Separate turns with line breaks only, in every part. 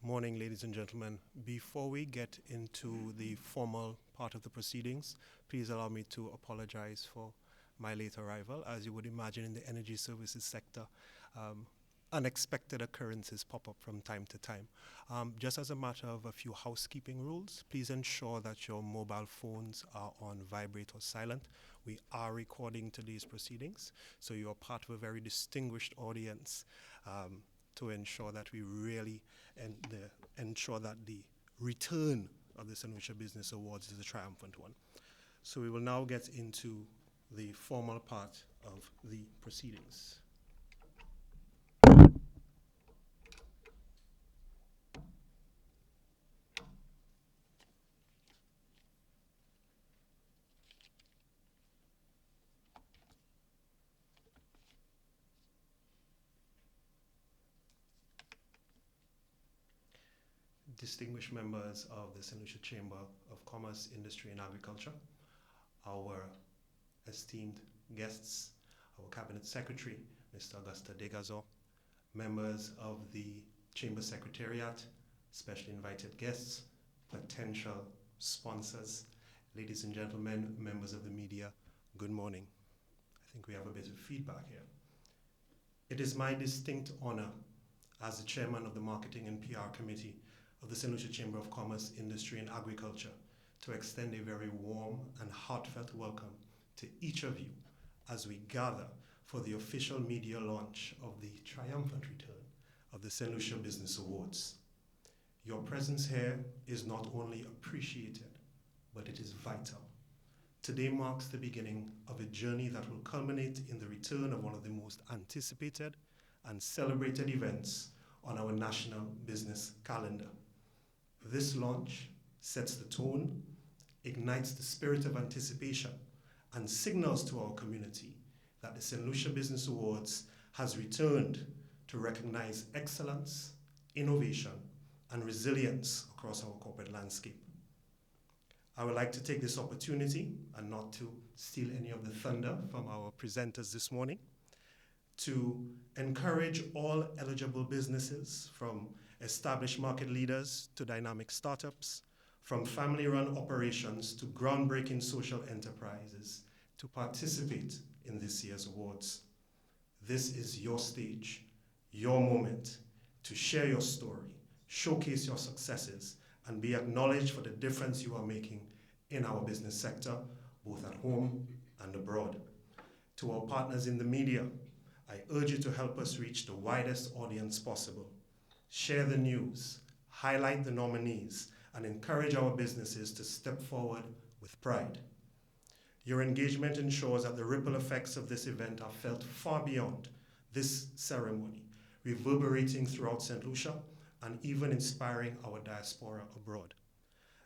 Morning, ladies and gentlemen. Before we get into the formal part of the proceedings, please allow me to apologize for my late arrival. As you would imagine, in the energy services sector, unexpected occurrences pop up from time to time. Just as a matter of a few housekeeping rules, please ensure that your mobile phones are on vibrate or silent. We are recording today's proceedings, so you are part of a very distinguished audience to ensure that we really ensure that the return of the St. Lucia Business Awards is a triumphant one. So we will now get into the formal part of the proceedings. Distinguished members of the St. Lucia Chamber of Commerce, Industry and Agriculture, our esteemed guests, our Cabinet Secretary, Mr. Auguste Desgazeaux, members of the Chamber Secretariat, specially invited guests, potential sponsors, ladies and gentlemen, members of the media, good morning. I think we have a bit of feedback here. It is my distinct honor as the chairman of the Marketing and PR Committee of the St. Lucia Chamber of Commerce, Industry and Agriculture to extend a very warm and heartfelt welcome to each of you as we gather for the official media launch of the triumphant return of the St. Lucia Business Awards. Your presence here is not only appreciated, but it is vital. Today marks the beginning of a journey that will culminate in the return of one of the most anticipated and celebrated events on our national business calendar. This launch sets the tone, ignites the spirit of anticipation, and signals to our community that the St. Lucia Business Awards has returned to recognize excellence, innovation, and resilience across our corporate landscape. I would like to take this opportunity, and not to steal any of the thunder from our presenters this morning, to encourage all eligible businesses, from established market leaders to dynamic startups, from family-run operations to groundbreaking social enterprises, to participate in this year's awards. This is your stage, your moment to share your story, showcase your successes, and be acknowledged for the difference you are making in our business sector, both at home and abroad. To our partners in the media, I urge you to help us reach the widest audience possible. Share the news, highlight the nominees, and encourage our businesses to step forward with pride. Your engagement ensures that the ripple effects of this event are felt far beyond this ceremony, reverberating throughout St. Lucia and even inspiring our diaspora abroad.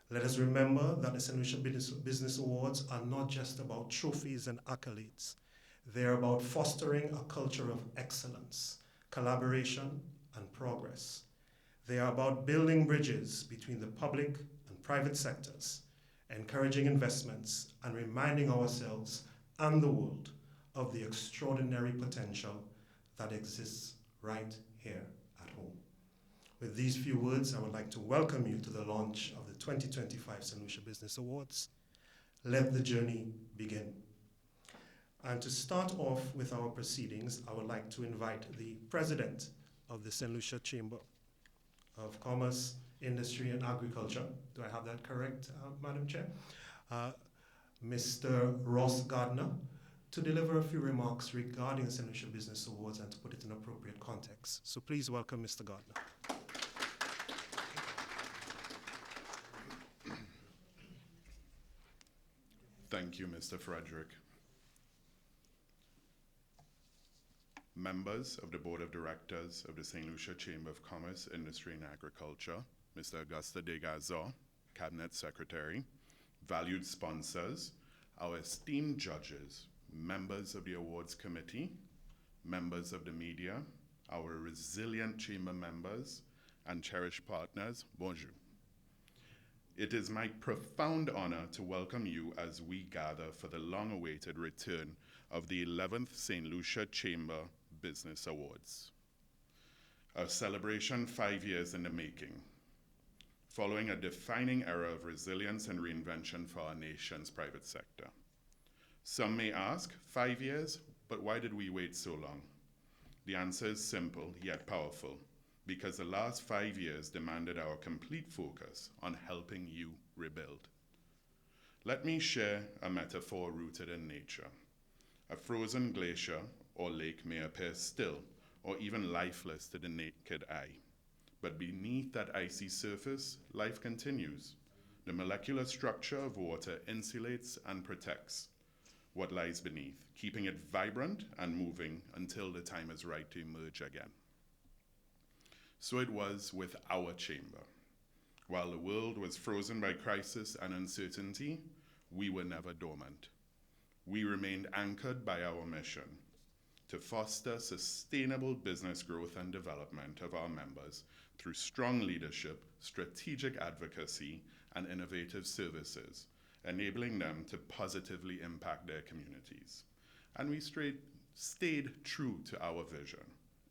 Let us remember that the St. Lucia Business Awards are not just about trophies and accolades. They're about fostering a culture of excellence, collaboration, and progress. They are about building bridges between the public and private sectors, encouraging investments, and reminding ourselves and the world of the extraordinary potential that exists right here at home. With these few words, I would like to welcome you to the launch of the 2025 St. Lucia Business Awards. Let the journey begin. And to start off with our proceedings, I would like to invite the president of the St. Lucia Chamber of Commerce, Industry and Agriculture. Do I have that correct, Madam Chair? Mr. Ross Gardner, to deliver a few remarks regarding the St. Lucia Business Awards and to put it in appropriate context. So please welcome Mr. Gardner.
Thank you, Mr. Frederick. Members of the Board of Directors of the St. Lucia Chamber of Commerce, Industry and Agriculture, Mr. Auguste Desgazeaux, Cabinet Secretary, valued sponsors, our esteemed judges, members of the Awards Committee, members of the media, our resilient chamber members, and cherished partners, bonjour. It is my profound honor to welcome you as we gather for the long-awaited return of the 11th St. Lucia Chamber Business Awards. a celebration 5 years in the making, following a defining era of resilience and reinvention for our nation's private sector. Some may ask, 5 years, but why did we wait so long? The answer is simple yet powerful, because the last 5 years demanded our complete focus on helping you rebuild. Let me share a metaphor rooted in nature. A frozen glacier or lake may appear still or even lifeless to the naked eye. But beneath that icy surface, life continues. The molecular structure of water insulates and protects what lies beneath, keeping it vibrant and moving until the time is right to emerge again. So it was with our chamber. While the world was frozen by crisis and uncertainty, we were never dormant. We remained anchored by our mission to foster sustainable business growth and development of our members through strong leadership, strategic advocacy, and innovative services, enabling them to positively impact their communities. And we stayed true to our vision,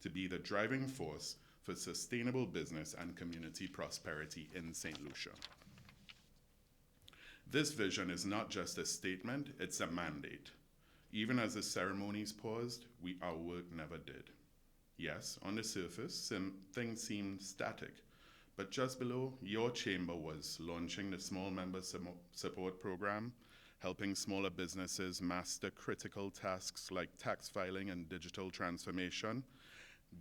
to be the driving force for sustainable business and community prosperity in St. Lucia. This vision is not just a statement, it's a mandate. Even as the ceremonies paused, our work never did. Yes, on the surface, things seemed static, but just below, your chamber was launching the Small Member Support Program, helping smaller businesses master critical tasks like tax filing and digital transformation,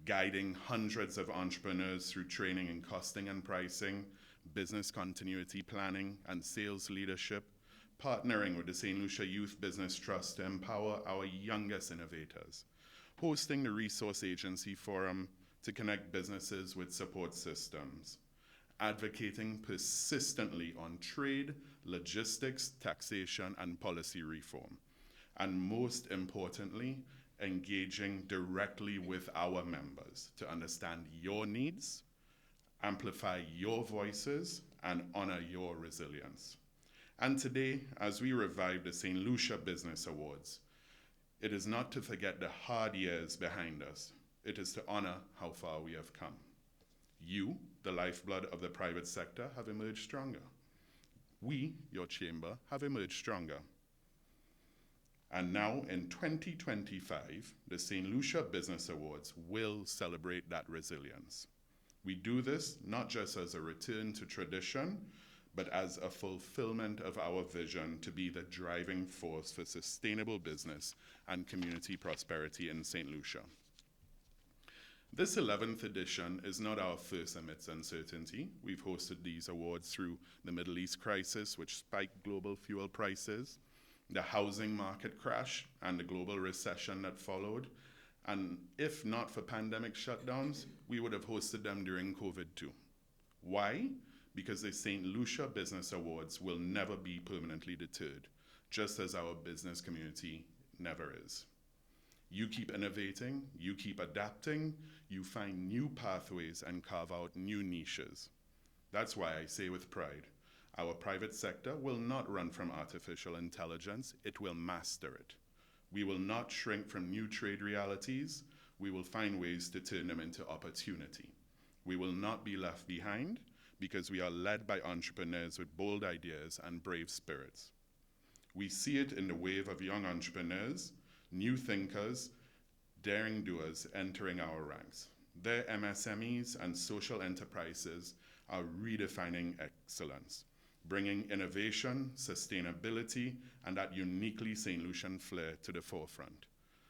guiding hundreds of entrepreneurs through training in costing and pricing, business continuity planning, and sales leadership, partnering with the St. Lucia Youth Business Trust to empower our youngest innovators, hosting the Resource Agency Forum to connect businesses with support systems, advocating persistently on trade, logistics, taxation, and policy reform, and most importantly, engaging directly with our members to understand your needs, amplify your voices, and honor your resilience. And today, as we revive the St. Lucia Business Awards, it is not to forget the hard years behind us. It is to honor how far we have come. You, the lifeblood of the private sector, have emerged stronger. We, your chamber, have emerged stronger. And now, in 2025, the St. Lucia Business Awards will celebrate that resilience. We do this not just as a return to tradition, but as a fulfillment of our vision to be the driving force for sustainable business and community prosperity in St. Lucia. This 11th edition is not our first amidst uncertainty. We've hosted these awards through the Middle East crisis, which spiked global fuel prices, the housing market crash, and the global recession that followed. And if not for pandemic shutdowns, we would have hosted them during COVID too. Why? Because the St. Lucia Business Awards will never be permanently deterred, just as our business community never is. You keep innovating, you keep adapting, you find new pathways and carve out new niches. That's why I say with pride, our private sector will not run from artificial intelligence, it will master it. We will not shrink from new trade realities, we will find ways to turn them into opportunity. We will not be left behind, because we are led by entrepreneurs with bold ideas and brave spirits. We see it in the wave of young entrepreneurs, new thinkers, daring doers entering our ranks. Their MSMEs and social enterprises are redefining excellence, bringing innovation, sustainability, and that uniquely St. Lucian flair to the forefront.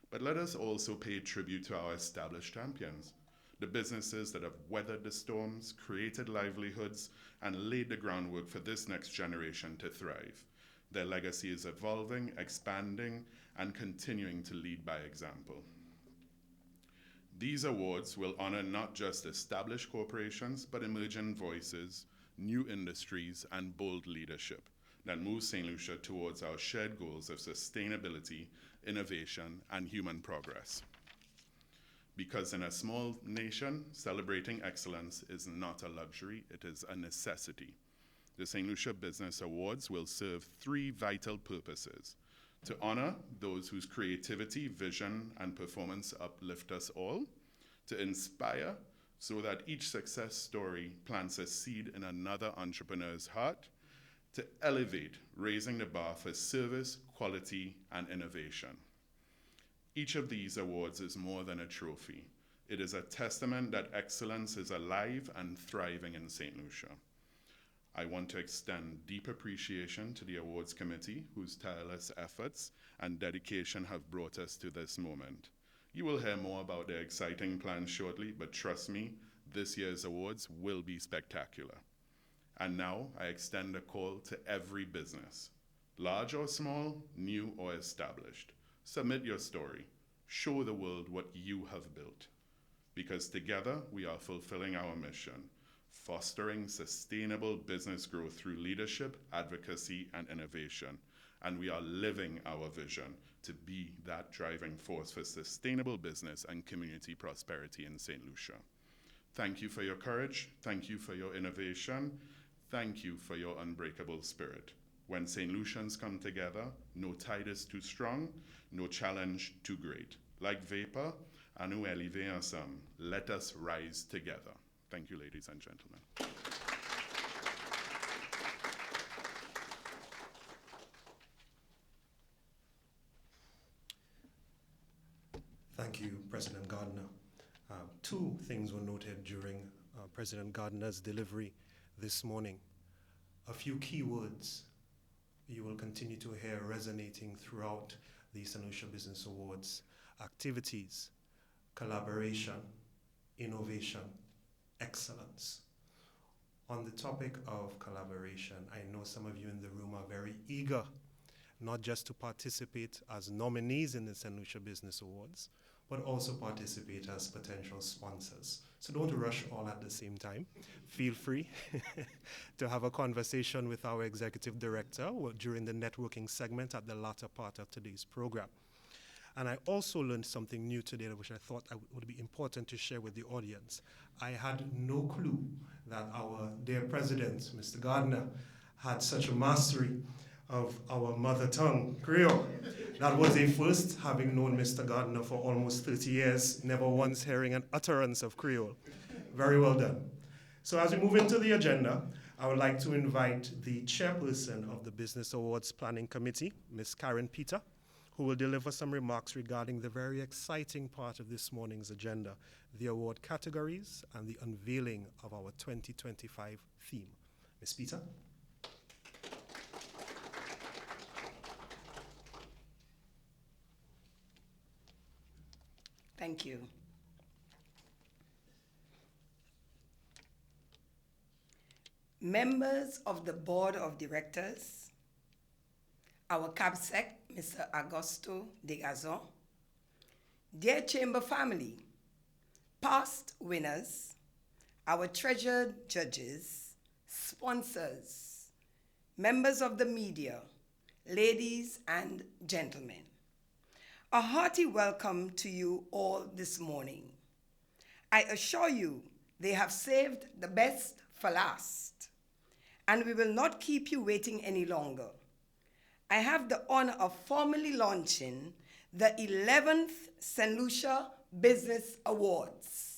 But let us also pay tribute to our established champions, the businesses that have weathered the storms, created livelihoods, and laid the groundwork for this next generation to thrive. Their legacy is evolving, expanding, and continuing to lead by example. These awards will honor not just established corporations, but emerging voices, new industries, and bold leadership that move St. Lucia towards our shared goals of sustainability, innovation, and human progress. Because in a small nation, celebrating excellence is not a luxury, it is a necessity. The St. Lucia Business Awards will serve three vital purposes: to honor those whose creativity, vision, and performance uplift us all, to inspire so that each success story plants a seed in another entrepreneur's heart to elevate, raising the bar for service, quality, and innovation. Each of these awards is more than a trophy. It is a testament that excellence is alive and thriving in St. Lucia. I want to extend deep appreciation to the awards committee, whose tireless efforts and dedication have brought us to this moment. You will hear more about their exciting plans shortly, but trust me, this year's awards will be spectacular. And now I extend a call to every business, large or small, new or established. Submit your story. Show the world what you have built. Because together we are fulfilling our mission, fostering sustainable business growth through leadership, advocacy, and innovation. And we are living our vision to be that driving force for sustainable business and community prosperity in St. Lucia. Thank you for your courage. Thank you for your innovation. Thank you for your unbreakable spirit. When St. Lucians come together, no tide is too strong, no challenge too great. Like vapor, à nous élever ensemble. Let us rise together. Thank you, ladies and gentlemen.
Thank you, President Gardner. Two things were noted during President Gardner's delivery this morning. A few key words you will continue to hear resonating throughout the St. Lucia Business Awards: activities, collaboration, innovation, excellence. On the topic of collaboration, I know some of you in the room are very eager not just to participate as nominees in the St. Lucia Business Awards, but also participate as potential sponsors. So don't rush all at the same time. Feel free to have a conversation with our executive director during the networking segment at the latter part of today's program. And I also learned something new today, which I thought would be important to share with the audience. I had no clue that our dear president, Mr. Gardner, had such a mastery of our mother tongue, Creole. That was a first, having known Mr. Gardner for almost 30 years, never once hearing an utterance of Creole. Very well done. So as we move into the agenda, I would like to invite the chairperson of the Business Awards Planning Committee, Ms. Karen Peter, who will deliver some remarks regarding the very exciting part of this morning's agenda, the award categories and the unveiling of our 2025 theme. Ms. Peter?
Thank you. Members of the Board of Directors, our CABSEC, Mr. Augusto de Gazon, dear Chamber family, past winners, our treasured judges, sponsors, members of the media, ladies and gentlemen, a hearty welcome to you all this morning. I assure you they have saved the best for last, and we will not keep you waiting any longer. I have the honor of formally launching the 11th St. Lucia Business Awards.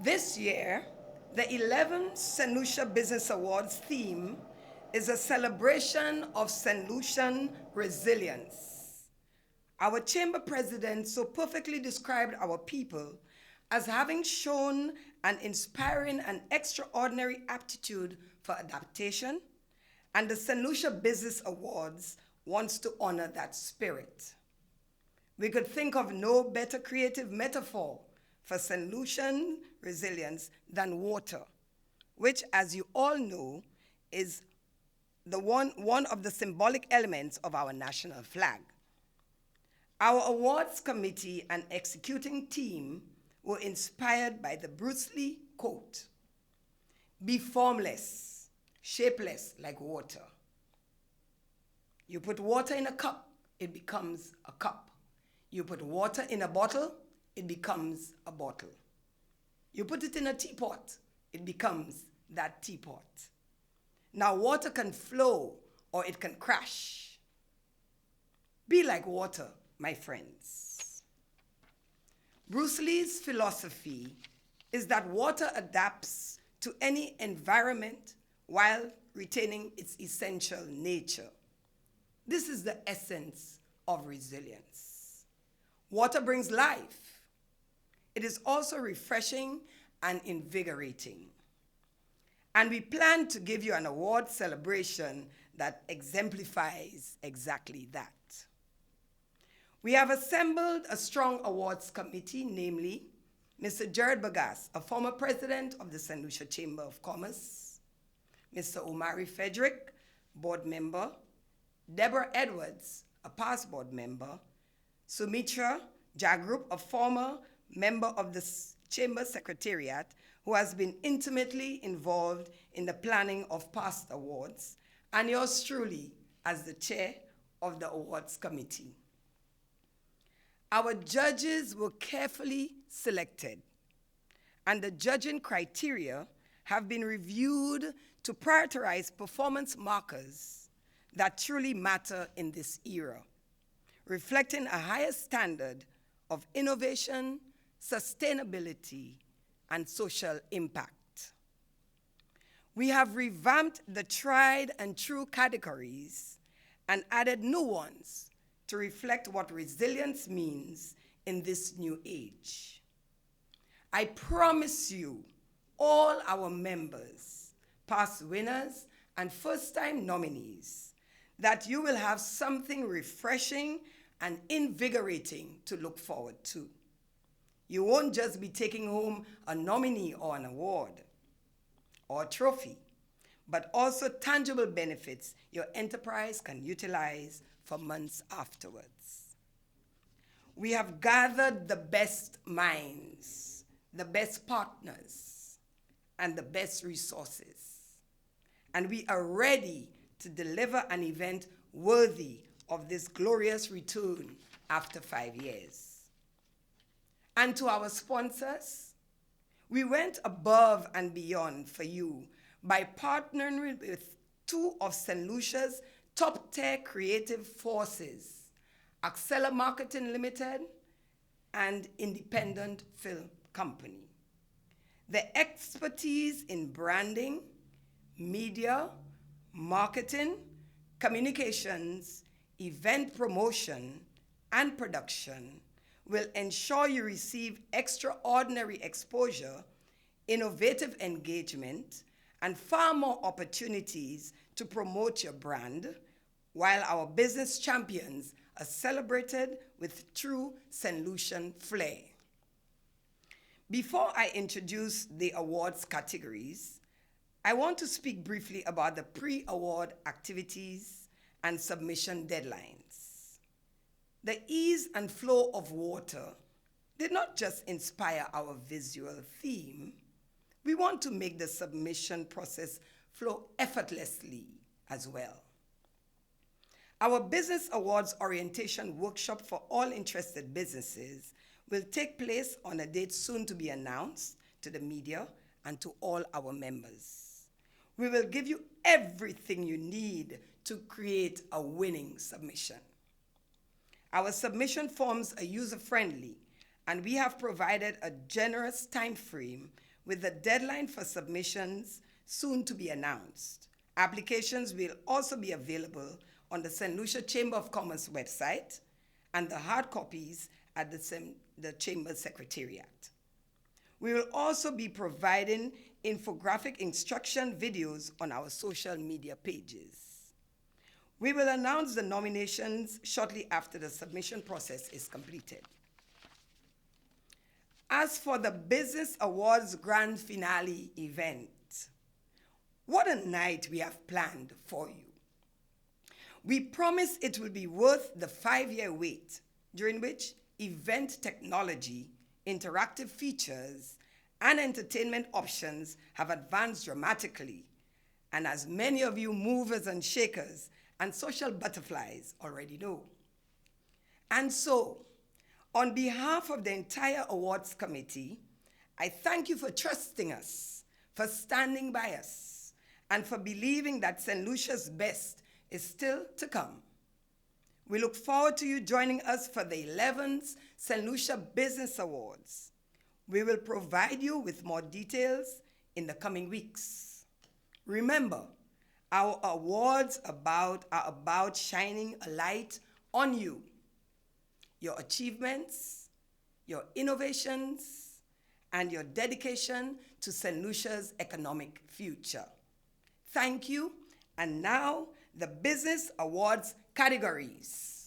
This year, the 11th St. Lucia Business Awards theme is a celebration of St. Lucian resilience. Our chamber president so perfectly described our people as having shown an inspiring and extraordinary aptitude for adaptation, and the St. Lucia Business Awards wants to honor that spirit. We could think of no better creative metaphor for St. Lucian resilience than water, which, as you all know, is one of the symbolic elements of our national flag. Our awards committee and executing team were inspired by the Bruce Lee quote, "Be formless, shapeless like water." You put water in a cup it becomes a cup. You put water in a bottle, it becomes a bottle. You put it in a teapot, it becomes that teapot. Now, water can flow or it can crash. Be like water, my friends. Bruce Lee's philosophy is that water adapts to any environment while retaining its essential nature. This is the essence of resilience. Water brings life. It is also refreshing and invigorating. And we plan to give you an award celebration that exemplifies exactly that. We have assembled a strong awards committee, namely Mr. Jared Bagas, a former president of the St. Lucia Chamber of Commerce, Mr. Omari Frederick, board member, Deborah Edwards, a past board member, Sumitra Jagrup, a former member of the Chamber Secretariat, who has been intimately involved in the planning of past awards, and yours truly as the chair of the awards committee. Our judges were carefully selected, and the judging criteria have been reviewed to prioritize performance markers that truly matter in this era, reflecting a higher standard of innovation, sustainability, and social impact. We have revamped the tried and true categories and added new ones to reflect what resilience means in this new age. I promise you, all our members, past winners and first-time nominees, that you will have something refreshing and invigorating to look forward to. You won't just be taking home a nominee or an award or a trophy, but also tangible benefits your enterprise can utilize for months afterwards. We have gathered the best minds, the best partners, and the best resources. And we are ready to deliver an event worthy of this glorious return after 5 years. And to our sponsors, we went above and beyond for you by partnering with two of St. Lucia's top-tier creative forces, Accela Marketing Limited and Independent Film Company. Their expertise in branding, media, marketing, communications, event promotion, and production will ensure you receive extraordinary exposure, innovative engagement, and far more opportunities to promote your brand, while our business champions are celebrated with true St. Lucian flair. Before I introduce the awards categories, I want to speak briefly about the pre-award activities and submission deadlines. The ease and flow of water did not just inspire our visual theme. We want to make the submission process flow effortlessly as well. Our Business Awards Orientation Workshop for all interested businesses will take place on a date soon to be announced to the media and to all our members. We will give you everything you need to create a winning submission. Our submission forms are user-friendly, and we have provided a generous time frame with the deadline for submissions soon to be announced. Applications will also be available on the St. Lucia Chamber of Commerce website and the hard copies at the Chamber Secretariat. We will also be providing infographic instruction videos on our social media pages. We will announce the nominations shortly after the submission process is completed. As for the Business Awards Grand Finale event, what a night we have planned for you. We promise it will be worth the 5-year wait, during which event technology, interactive features, and entertainment options have advanced dramatically. And as many of you movers and shakers and social butterflies already know, And so, on behalf of the entire awards committee, I thank you for trusting us, for standing by us, and for believing that St. Lucia's best is still to come. We look forward to you joining us for the 11th St. Lucia Business Awards. We will provide you with more details in the coming weeks. Remember, our awards are about shining a light on you, your achievements, your innovations, and your dedication to St. Lucia's economic future. Thank you, and now the Business Awards categories.